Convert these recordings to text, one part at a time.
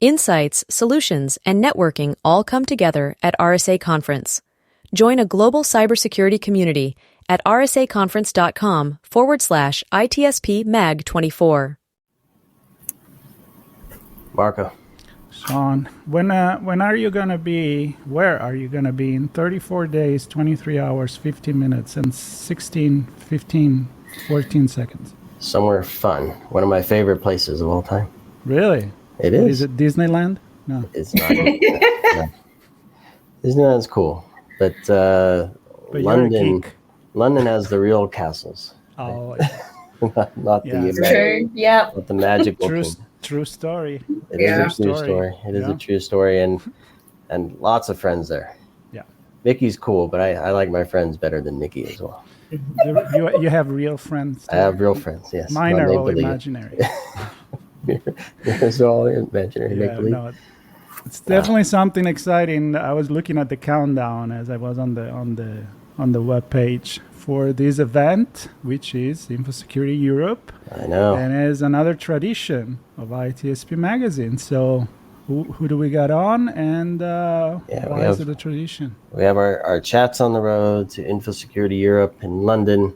Insights, solutions, and networking all come together at RSA Conference. Join a global cybersecurity community at rsaconference.com/ITSP Mag 24. Marco. Sean, when are you going to be, where are you going to be in 34 days, 23 hours, 15 minutes, and 16, 15, 14 seconds? Somewhere fun. One of my favorite places of all time. Really? It is. Is it Disneyland? No. It's not. No. Disneyland's cool. But London has the real castles. Oh, not yeah. the True. Yeah. not the magical True story. It is a true story. It is a true story, and lots of friends there. Yeah. Mickey's cool, but I like my friends better than Mickey as well. You have real friends too? I have real friends, yes. Mine are all imaginary. It's all imaginary. Yeah, no, it's definitely something exciting. I was looking at the countdown as I was on the web page for this event, which is Infosecurity Europe. I know. And it is another tradition of ITSP Magazine. So who do we got on, and why is it a tradition? We have our chats on the road to Infosecurity Europe in London.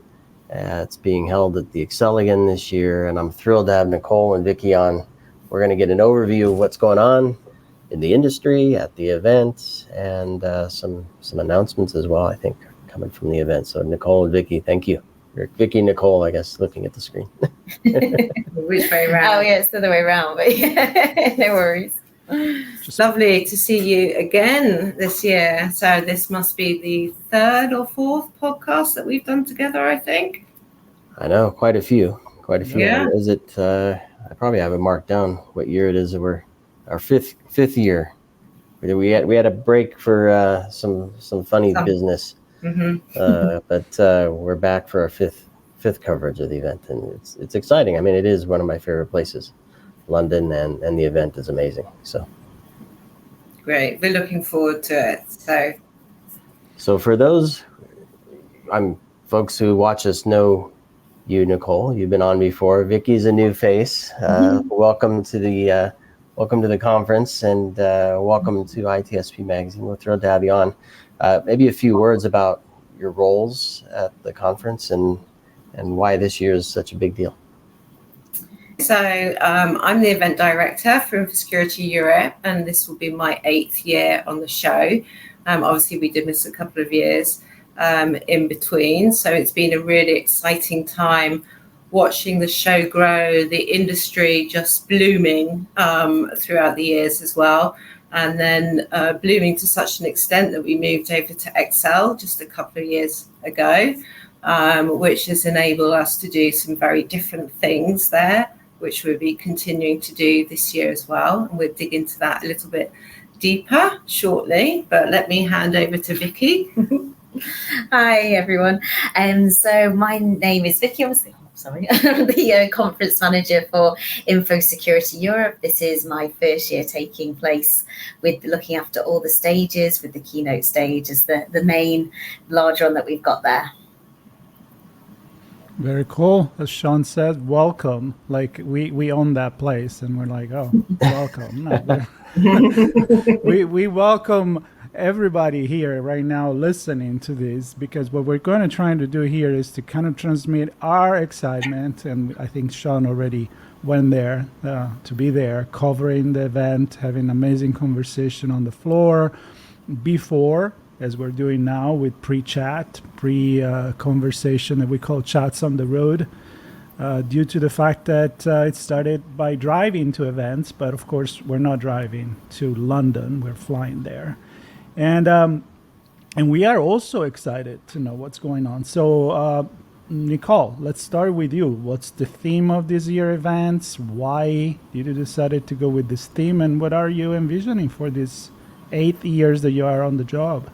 It's being held at the Excel again this year, and I'm thrilled to have Nicole and Vicky on. We're going to get an overview of what's going on in the industry at the event, and some announcements as well, I think, coming from the event. So Nicole and Vicky, thank you. Or Vicky and Nicole, I guess, looking at the screen. Which way around? Oh, yeah, it's the other way around, but yeah, no worries. It's lovely to see you again this year. So this must be the third or fourth podcast that we've done together, I think. I know, quite a few. Yeah. Is it, I probably have it marked down what year it is. We're our fifth year. We had a break for some funny business. Mm-hmm. But we're back for our fifth coverage of the event, and it's exciting. I mean, it is one of my favorite places, London, and the event is amazing. So great, we're looking forward to it. So for those, folks who watch us know you, Nicole. You've been on before. Vicky's a new face. Welcome to the conference, and welcome to ITSP Magazine. We're thrilled to have you on. Maybe a few words about your roles at the conference and why this year is such a big deal. So I'm the event director for Infosecurity Europe, and this will be my 8th year on the show. Obviously, we did miss a couple of years in between, so it's been a really exciting time watching the show grow, the industry just blooming throughout the years as well. And then blooming to such an extent that we moved over to Excel just a couple of years ago, which has enabled us to do some very different things there, which we'll be continuing to do this year as well. And we'll dig into that a little bit deeper shortly, but let me hand over to Vicky. Hi, everyone. So my name is Vicky. I'm the conference manager for Infosecurity Europe. This is my first year taking place with looking after all the stages, with the keynote stage as the main large one that we've got there. Very cool. As Sean said, welcome. Like we own that place, and we're like, oh, welcome. No, we welcome everybody here right now listening to this, because what we're going to try to do here is to kind of transmit our excitement, and I think Sean already went there to be there, covering the event, having amazing conversation on the floor before, as we're doing now with pre-chat, conversation that we call chats on the road, due to the fact that it started by driving to events, but of course we're not driving to London, we're flying there. And we are also excited to know what's going on. So, Nicole, let's start with you. What's the theme of this year's events? Why did you decide to go with this theme? And what are you envisioning for these 8 years that you are on the job?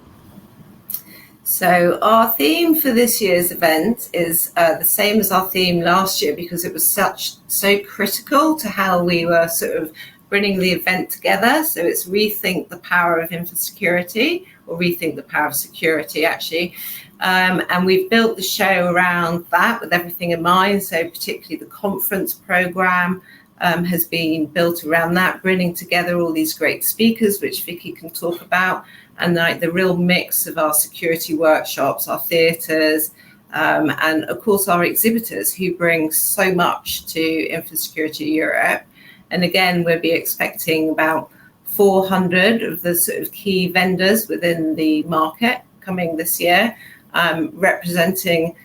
So our theme for this year's event is the same as our theme last year, because it was so critical to how we were sort of bringing the event together. So it's Rethink the Power of Infosecurity, or Rethink the Power of Security, actually. And we've built the show around that with everything in mind. So particularly the conference program, has been built around that, bringing together all these great speakers, which Vicky can talk about, and like the real mix of our security workshops, our theatres, and of course our exhibitors who bring so much to Infosecurity Europe. And again, we'll be expecting about 400 of the sort of key vendors within the market coming this year, representing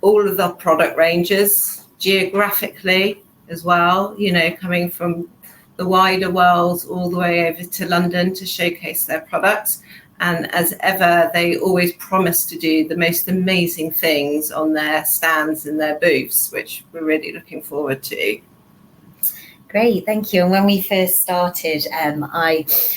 all of the product ranges geographically as well, you know, coming from the wider world all the way over to London to showcase their products. And as ever, they always promise to do the most amazing things on their stands and their booths, which we're really looking forward to. Great, thank you. And when we first started,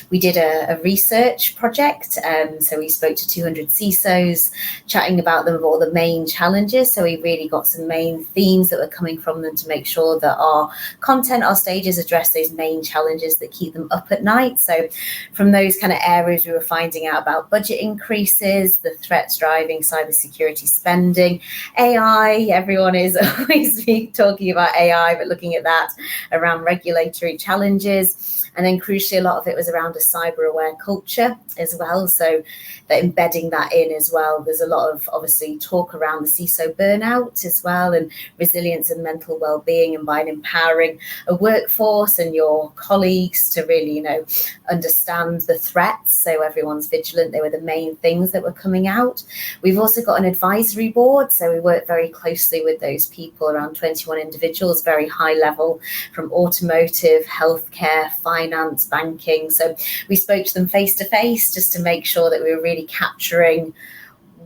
we did a research project. So we spoke to 200 CISOs, chatting about them, all the main challenges. So we really got some main themes that were coming from them to make sure that our content, our stages address those main challenges that keep them up at night. So from those kind of areas, we were finding out about budget increases, the threats driving cybersecurity spending, AI. Everyone is always talking about AI, but looking at that around regulatory challenges, and then crucially a lot of it was around a cyber aware culture as well, so that embedding that in as well. There's a lot of obviously talk around the CISO burnout as well, and resilience and mental well-being, and by empowering a workforce and your colleagues to really, you know, understand the threats so everyone's vigilant. They were the main things that were coming out. We've also got an advisory board, so we work very closely with those people, around 21 individuals, very high level, from automotive, healthcare, finance, banking. So we spoke to them face to face just to make sure that we were really capturing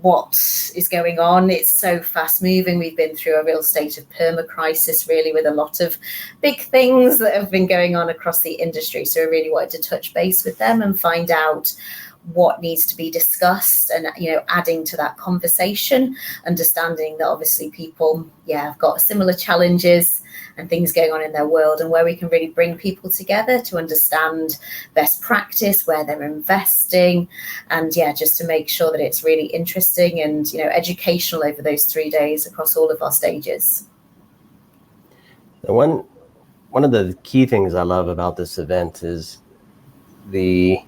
what is going on. It's so fast moving. We've been through a real state of perma crisis, really, with a lot of big things that have been going on across the industry. So we really wanted to touch base with them and find out what needs to be discussed, and, you know, adding to that conversation, understanding that obviously people, have got similar challenges and things going on in their world, and where we can really bring people together to understand best practice, where they're investing, and just to make sure that it's really interesting and, you know, educational over those 3 days across all of our stages. One of the key things I love about this event is the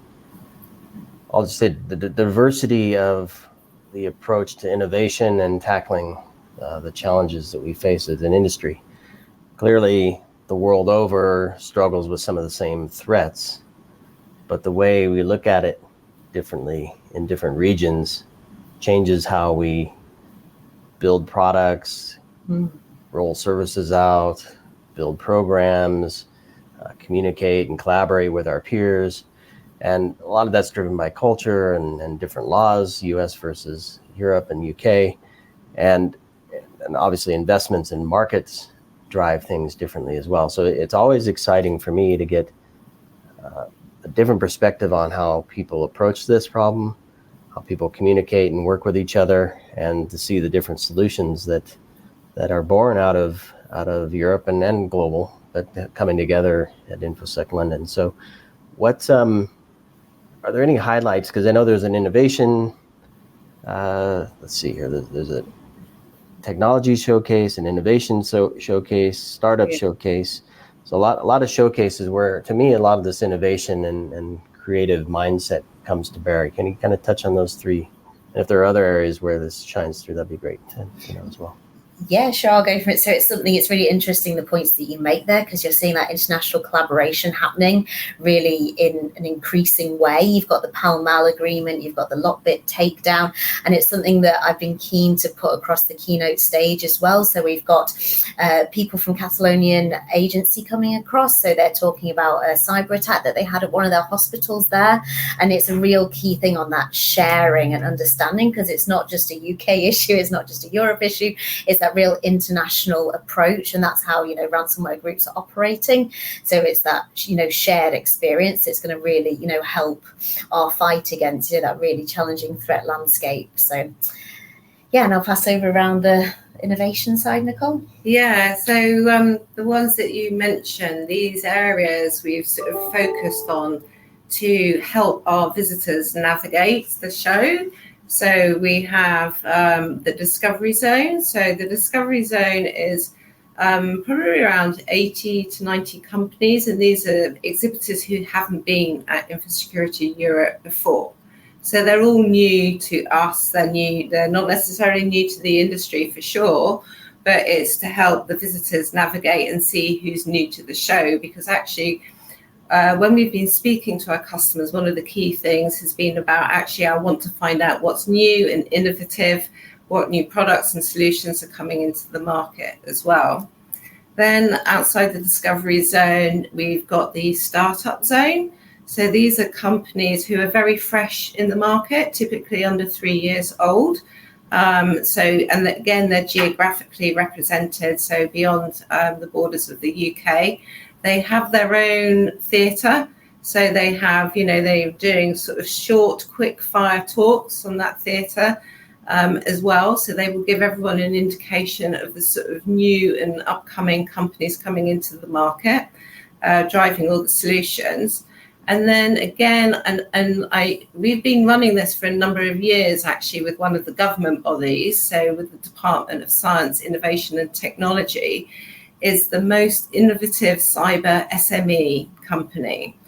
diversity of the approach to innovation and tackling the challenges that we face as an industry. Clearly, the world over struggles with some of the same threats, but the way we look at it differently in different regions changes how we build products, roll services out, build programs, communicate and collaborate with our peers. And a lot of that's driven by culture and different laws, US versus Europe and UK. And obviously investments in markets drive things differently as well. So it's always exciting for me to get a different perspective on how people approach this problem, how people communicate and work with each other, and to see the different solutions that are born out of Europe and then global, but coming together at InfoSec London. So are there any highlights? Because I know there's an innovation, let's see here, there's a technology showcase, an innovation showcase, startup showcase. So a lot of showcases where, to me, a lot of this innovation and creative mindset comes to bear. Can you kind of touch on those three? And if there are other areas where this shines through, that'd be great to know as well. Yeah, sure, I'll go for it. So it's really interesting, the points that you make there, because you're seeing that international collaboration happening really in an increasing way. You've got the Pall Mall agreement, you've got the Lockbit takedown, and it's something that I've been keen to put across the keynote stage as well. So we've got people from Catalonian agency coming across. So they're talking about a cyber attack that they had at one of their hospitals there. And it's a real key thing on that sharing and understanding, because it's not just a UK issue, it's not just a Europe issue, it's that real international approach, and that's how, you know, ransomware groups are operating. So it's that, you know, shared experience. It's going to really, you know, help our fight against, you know, that really challenging threat landscape. So and I'll pass over around the innovation side, Nicole. So the ones that you mentioned, these areas we've sort of focused on to help our visitors navigate the show. So we have the Discovery Zone. So the Discovery Zone is probably around 80 to 90 companies, and these are exhibitors who haven't been at Infosecurity Europe before. So they're all new to us. They're not necessarily new to the industry for sure, but it's to help the visitors navigate and see who's new to the show, because actually when we've been speaking to our customers, one of the key things has been about actually I want to find out what's new and innovative, what new products and solutions are coming into the market as well. Then outside the discovery zone, we've got the startup zone. So these are companies who are very fresh in the market, typically under 3 years old. And again, they're geographically represented, so beyond the borders of the UK. They have their own theatre. So they have, they're doing sort of short, quick fire talks on that theatre as well. So they will give everyone an indication of the sort of new and upcoming companies coming into the market, driving all the solutions. And then again, we've been running this for a number of years, actually, with one of the government bodies. So with the Department of Science, Innovation and Technology, is the most innovative cyber SME company.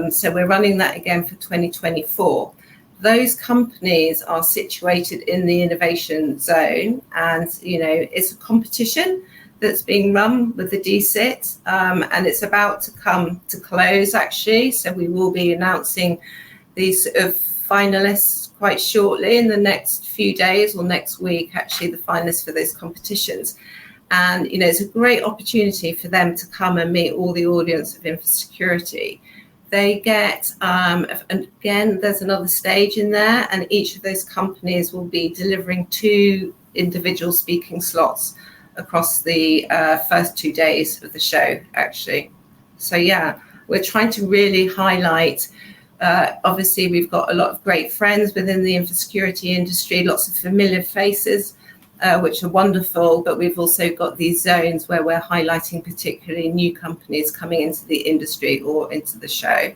So we're running that again for 2024. Those companies are situated in the innovation zone, and it's a competition that's being run with the DSIT, and it's about to come to close, actually. So we will be announcing these sort of finalists quite shortly in the next few days or next week, actually, the finalists for those competitions. And it's a great opportunity for them to come and meet all the audience of Infosecurity. They get, and again, there's another stage in there, and each of those companies will be delivering 2 individual speaking slots across the first 2 days of the show, actually. So yeah, we're trying to really highlight, obviously we've got a lot of great friends within the Infosecurity industry, lots of familiar faces, which are wonderful, but we've also got these zones where we're highlighting particularly new companies coming into the industry or into the show.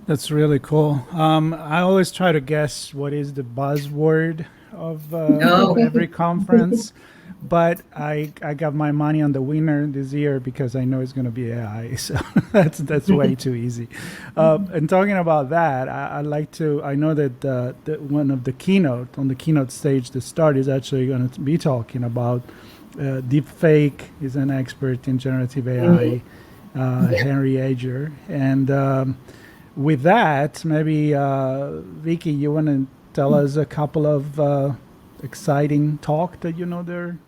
That's really cool. I always try to guess what is the buzzword of every conference, but I got my money on the winner this year because I know it's going to be AI. So that's way too easy. And talking about that, I know that one of the keynote on the keynote stage, the start is actually going to be talking about deepfake. Is an expert in generative AI, Henry Ager. And with that, maybe Vicky, you want to tell us a couple of exciting talk that they're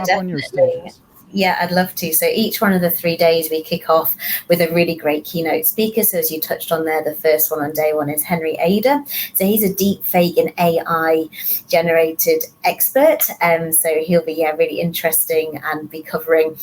up on your stages? Yeah, I'd love to. So each one of the 3 days we kick off with a really great keynote speaker. So as you touched on there, the first one on day one is Henry Ader. So he's a deep fake and AI generated expert. So he'll be really interesting and be covering,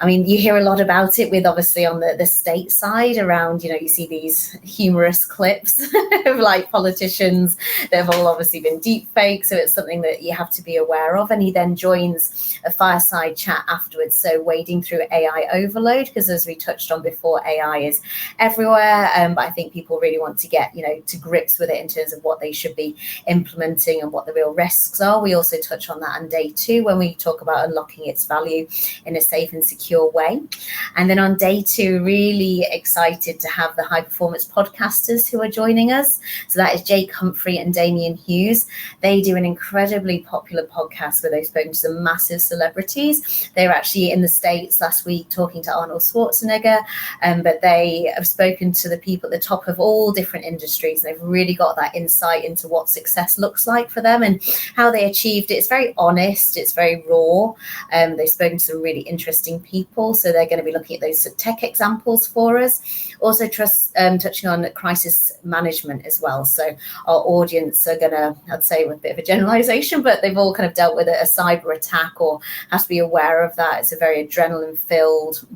I mean, you hear a lot about it with obviously on the state side around, you see these humorous clips of like politicians that have all obviously been deep fake. So it's something that you have to be aware of. And he then joins a fireside chat afterwards. So wading through AI overload, because as we touched on before, AI is everywhere. But I think people really want to get, to grips with it in terms of what they should be implementing and what the real risks are. We also touch on that on day 2 when we talk about unlocking its value in a safe and secure way. And then on day 2, really excited to have the high performance podcasters who are joining us. So that is Jake Humphrey and Damian Hughes. They do an incredibly popular podcast where they've spoken to some massive celebrities. They were actually in the States last week talking to Arnold Schwarzenegger, but they have spoken to the people at the top of all different industries. And they've really got that insight into what success looks like for them and how they achieved it. It's very honest. It's very raw. They've spoken to some really interesting people. So they're going to be looking at those tech examples for us. Also touching on crisis management as well. So our audience are going to, I'd say with a bit of a generalization, but they've all kind of dealt with a cyber attack or have to be aware of that. It's a very adrenaline filled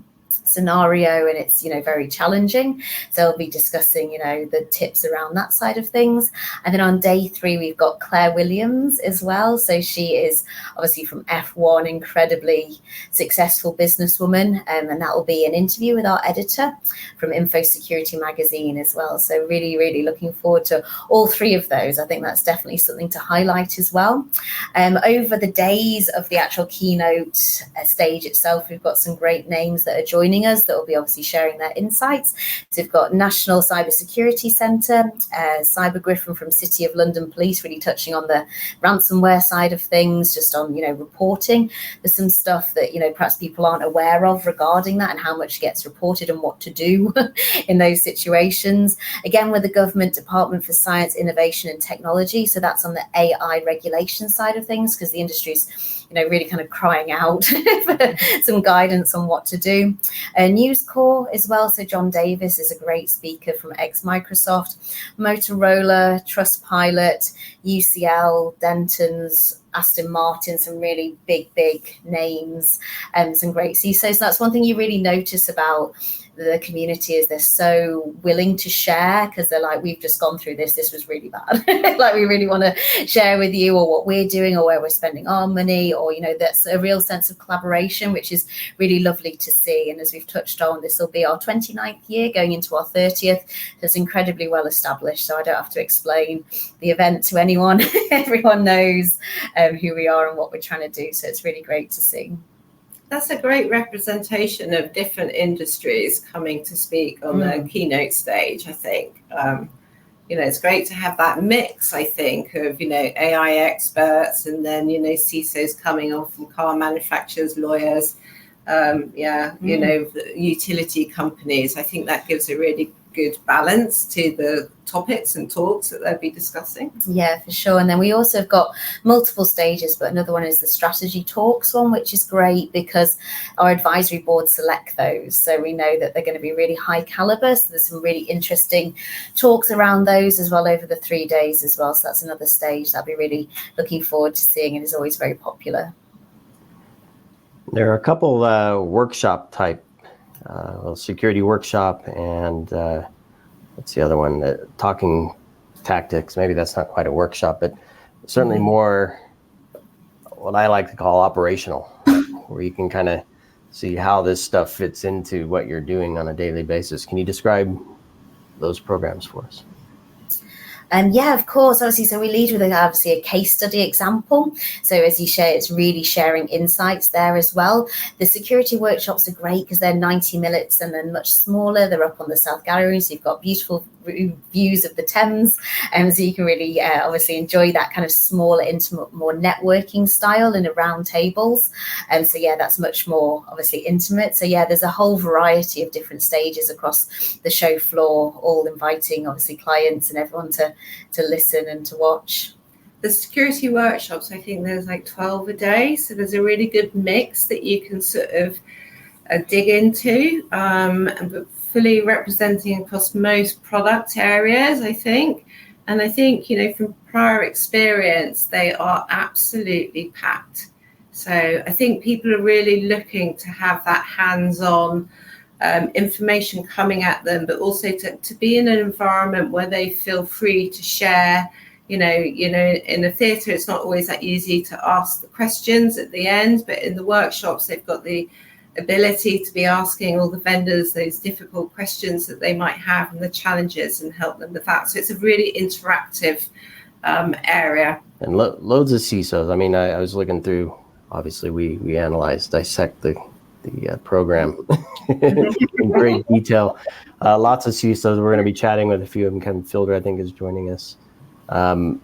scenario, and it's very challenging. So I'll be discussing the tips around that side of things. And then on day 3 we've got Claire Williams as well. So she is obviously from F1, incredibly successful businesswoman, and that will be an interview with our editor from Infosecurity magazine as well. So really looking forward to all 3 of those. I think that's definitely something to highlight as well. Over the days of the actual keynote stage itself, we've got some great names that are joining us that will be obviously sharing their insights. So we've got National Cybersecurity Centre, Cyber Griffin from City of London Police, really touching on the ransomware side of things, just on reporting. There's some stuff that perhaps people aren't aware of regarding that and how much gets reported and what to do in those situations. Again, with the Government Department for Science, Innovation and Technology, so that's on the AI regulation side of things, because the industry's really kind of crying out for some guidance on what to do. News Corps as well, so John Davis is a great speaker from ex-Microsoft, Motorola, Trustpilot, UCL, Denton's, Aston Martin, some really big names, and some great CISOs. That's one thing you really notice about the community, is they're so willing to share, because they're like, we've just gone through this was really bad. Like, we really want to share with you, or what we're doing, or where we're spending our money, or that's a real sense of collaboration, which is really lovely to see. And as we've touched on, this will be our 29th year going into our 30th. It's incredibly well established, so I don't have to explain the event to anyone. Everyone knows who we are and what we're trying to do, so it's really great to see. That's a great representation of different industries coming to speak on the keynote stage, I think. It's great to have that mix, I think, of, AI experts, and then, CISOs coming on from car manufacturers, lawyers, utility companies. I think that gives a really good balance to the topics and talks that they'll be discussing. Yeah, for sure. And then we also have got multiple stages, but another one is the strategy talks one, which is great because our advisory board select those. So we know that they're going to be really high caliber. So there's some really interesting talks around those as well over the 3 days as well. So that's another stage that I'll be really looking forward to seeing, and is always very popular. There are a couple workshop type, security workshop, and what's the other one? Talking tactics. Maybe that's not quite a workshop, but certainly more what I like to call operational, where you can kind of see how this stuff fits into what you're doing on a daily basis. Can you describe those programs for us? Yeah, of course. Obviously, so we lead with a case study example. So as you share, it's really sharing insights there as well. The security workshops are great because they're 90 minutes and they're much smaller. They're up on the South Gallery, so you've got beautiful views of the Thames, and so you can really obviously enjoy that kind of smaller, intimate, more networking style in a round tables. And so that's much more obviously intimate. So there's a whole variety of different stages across the show floor, all inviting obviously clients and everyone to listen and to watch. The security workshops, I think there's like 12 a day, so there's a really good mix that you can sort of dig into, but fully representing across most product areas, I think. And I think, from prior experience, they are absolutely packed. So I think people are really looking to have that hands-on information coming at them, but also to be in an environment where they feel free to share. In a theatre, it's not always that easy to ask the questions at the end, but in the workshops, they've got the ability to be asking all the vendors those difficult questions that they might have and the challenges, and help them with that. So it's a really interactive area. And loads of CISOs. I mean, I was looking through, obviously we dissect the program in great detail. Lots of CISOs. We're going to be chatting with a few of them. Kevin Fielder, I think, is joining us. And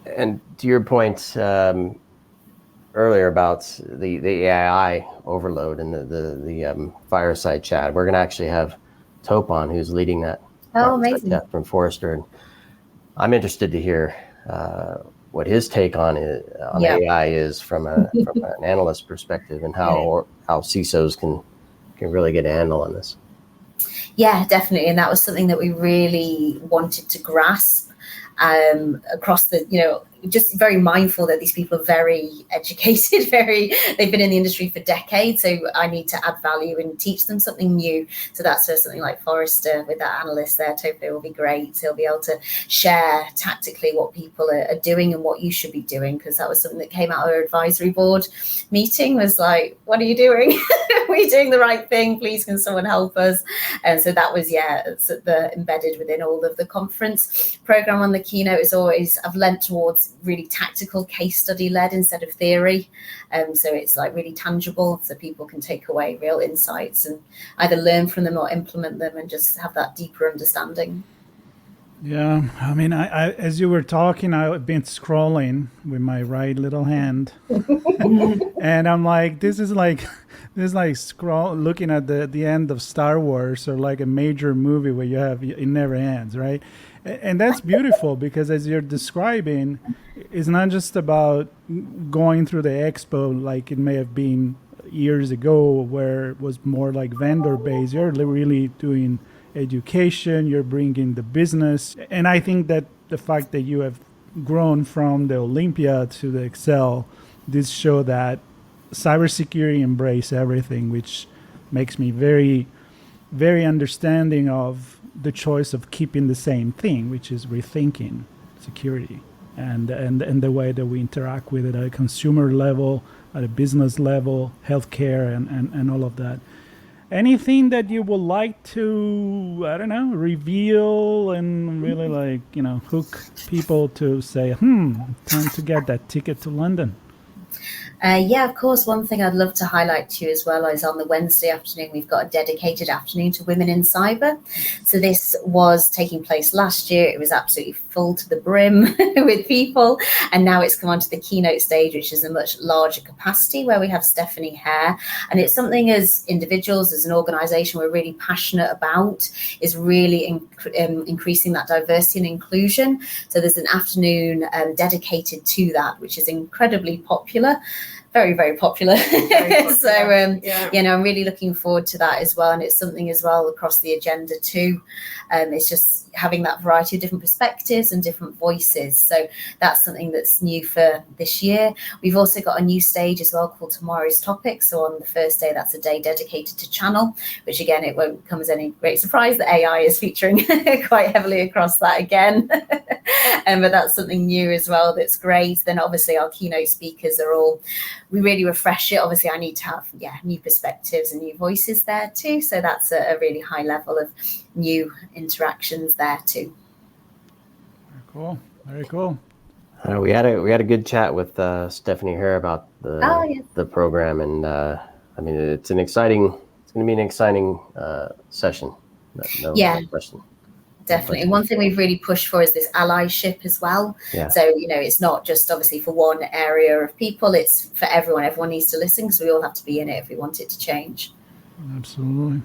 to your point earlier about the AI overload and the fireside chat, we're going to actually have Tope on, who's leading that. Oh, amazing. From Forrester. And I'm interested to hear what his take on AI is from an analyst perspective, and how CISOs can really get a handle on this. Yeah, definitely. And that was something that we really wanted to grasp across the, just very mindful that these people are very educated, they've been in the industry for decades. So I need to add value and teach them something new. So that's where something like Forrester with that analyst there, Topo, will be great. So he'll be able to share tactically what people are doing and what you should be doing, because that was something that came out of our advisory board meeting, was like, what are you doing? Are we doing the right thing? Please, can someone help us? And so that was, it's the embedded within all of the conference program. On the keynote is always, I've lent towards really tactical case study led instead of theory. So it's like really tangible, so people can take away real insights and either learn from them or implement them and just have that deeper understanding. Yeah, I mean, I as you were talking, I've been scrolling with my right little hand, and I'm like, this is like looking at the end of Star Wars, or like a major movie where you have, it never ends, right? And that's beautiful, because as you're describing, it's not just about going through the expo like it may have been years ago, where it was more like vendor based. You're really doing education, you're bringing the business. And I think that the fact that you have grown from the Olympia to the Excel, this show that cybersecurity embrace everything, which makes me very, very understanding of the choice of keeping the same thing, which is rethinking security and the way that we interact with it at a consumer level, at a business level, healthcare, and all of that. Anything that you would like to, I don't know, reveal and really hook people to say, time to get that ticket to London? Of course. One thing I'd love to highlight to you as well is on the Wednesday afternoon, we've got a dedicated afternoon to women in cyber. So this was taking place last year. It was absolutely full to the brim with people. And now it's come onto the keynote stage, which is a much larger capacity, where we have Stephanie Hare. And it's something as individuals, as an organization, we're really passionate about, is really increasing that diversity and inclusion. So there's an afternoon dedicated to that, which is incredibly popular. Very, very popular. So, I'm really looking forward to that as well. And it's something as well across the agenda too. It's just having that variety of different perspectives and different voices. So that's something that's new for this year. We've also got a new stage as well called Tomorrow's Topic. So on the first day, that's a day dedicated to channel, which again, it won't come as any great surprise that AI is featuring quite heavily across that again. But that's something new as well. That's great. Then obviously our keynote speakers we really refresh it. Obviously I need to have, new perspectives and new voices there too. So that's a really high level of new interactions there too. Very cool. We had a good chat with Stephanie Hare about the program, and it's going to be an exciting session. No question. Definitely. And one thing we've really pushed for is this allyship as well. Yeah. So, it's not just obviously for one area of people, it's for everyone. Everyone needs to listen, because we all have to be in it if we want it to change. Absolutely.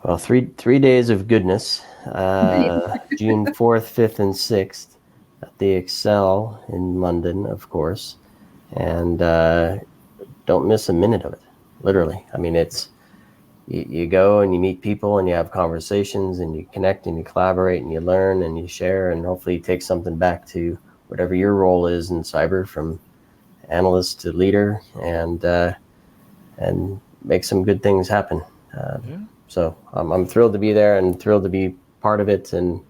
Well, three days of goodness, June 4th, 5th, and 6th at the Excel in London, of course. And don't miss a minute of it, literally. I mean, it's, you go and you meet people and you have conversations and you connect and you collaborate and you learn and you share, and hopefully you take something back to whatever your role is in cyber, from analyst to leader, and make some good things happen. So I'm thrilled to be there and thrilled to be part of it, and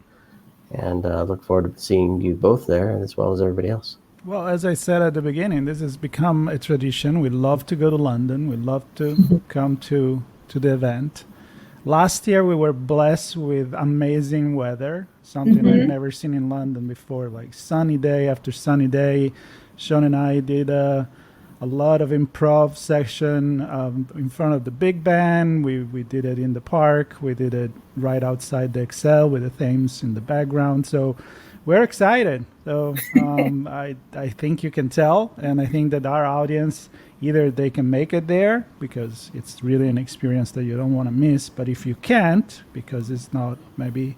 look forward to seeing you both there as well as everybody else. Well, as I said at the beginning, this has become a tradition. We love to go to London. We love to come to the event. Last year we were blessed with amazing weather, something I've never seen in London before, like sunny day after sunny day. Sean and I did a lot of improv section in front of the Big Ben. We did it in the park. We did it right outside the Excel with the Thames in the background. So we're excited. So I think you can tell, and I think that our audience, either they can make it there because it's really an experience that you don't want to miss, but if you can't, because it's not maybe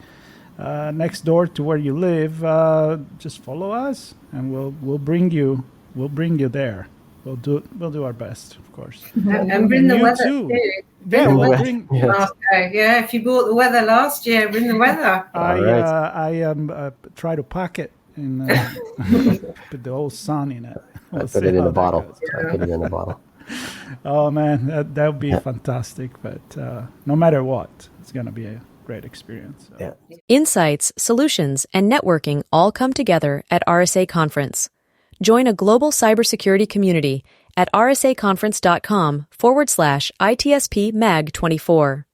next door to where you live, just follow us and we'll bring you there. We'll do our best, of course. And bring the weather too. Yeah, we'll bring. Yes. If you bought the weather last year, bring the weather. I try to pack it and put the whole sun in it. I We'll put see it in how a that bottle. goes. I put it in a bottle. Oh man, that would be fantastic. But no matter what, it's gonna be a great experience. So. Yeah. Insights, solutions, and networking all come together at RSA Conference. Join a global cybersecurity community at rsaconference.com/ITSP Mag 24.